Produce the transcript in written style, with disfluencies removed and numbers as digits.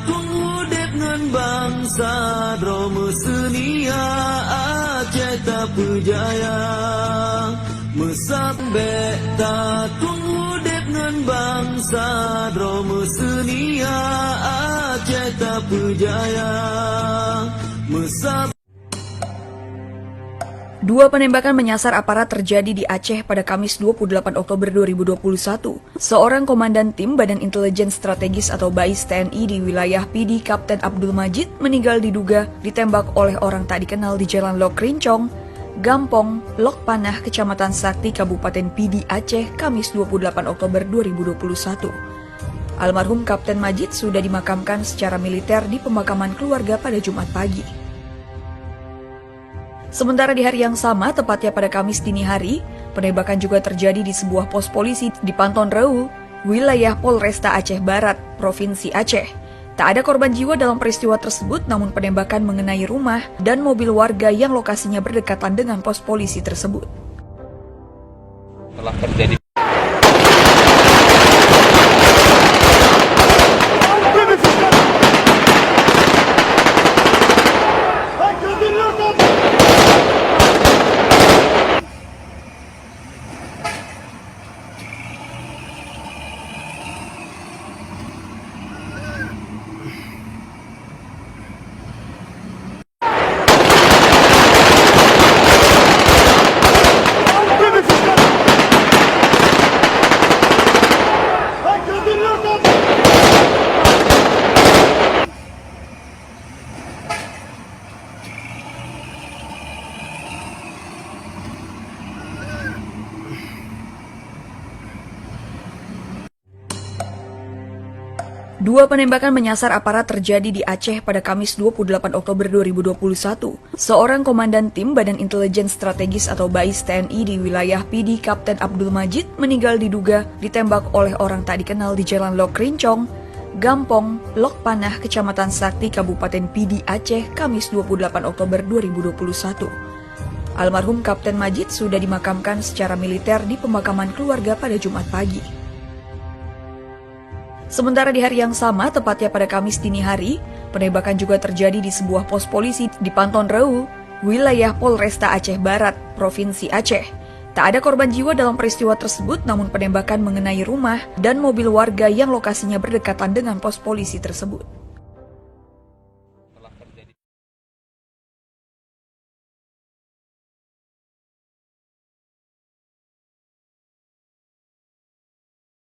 tunggu dep ngan bangsa Roma senia Aceh tak berjaya Mesambe tak tunggu dep ngan bangsa Roma senia Aceh tak berjaya Mesambe. Dua penembakan menyasar aparat terjadi di Aceh pada Kamis 28 Oktober 2021. Seorang komandan tim Badan Intelijen Strategis atau BAIS TNI di wilayah PD Kapten Abdul Majid meninggal diduga ditembak oleh orang tak dikenal di Jalan Lok Rincong, Gampong, Lok Panah, Kecamatan Sakti, Kabupaten PD Aceh, Kamis 28 Oktober 2021. Almarhum Kapten Majid sudah dimakamkan secara militer di pemakaman keluarga pada Jumat pagi. Sementara di hari yang sama, tepatnya pada Kamis dini hari, penembakan juga terjadi di sebuah pos polisi di Panton Reu, wilayah Polresta Aceh Barat, Provinsi Aceh. Tak ada korban jiwa dalam peristiwa tersebut, namun penembakan mengenai rumah dan mobil warga yang lokasinya berdekatan dengan pos polisi tersebut. Telah terjadi Dua penembakan menyasar aparat terjadi di Aceh pada Kamis 28 Oktober 2021. Seorang komandan tim Badan Intelijen Strategis atau BAIS TNI di wilayah PD Kapten Abdul Majid meninggal diduga ditembak oleh orang tak dikenal di Jalan Lok Rincong, Gampong, Lok Panah, Kecamatan Sakti, Kabupaten PD Aceh, Kamis 28 Oktober 2021. Almarhum Kapten Majid sudah dimakamkan secara militer di pemakaman keluarga pada Jumat pagi. Sementara di hari yang sama, tepatnya pada Kamis dini hari, penembakan juga terjadi di sebuah pos polisi di Panton Reu, wilayah Polresta Aceh Barat, Provinsi Aceh. Tak ada korban jiwa dalam peristiwa tersebut, namun penembakan mengenai rumah dan mobil warga yang lokasinya berdekatan dengan pos polisi tersebut.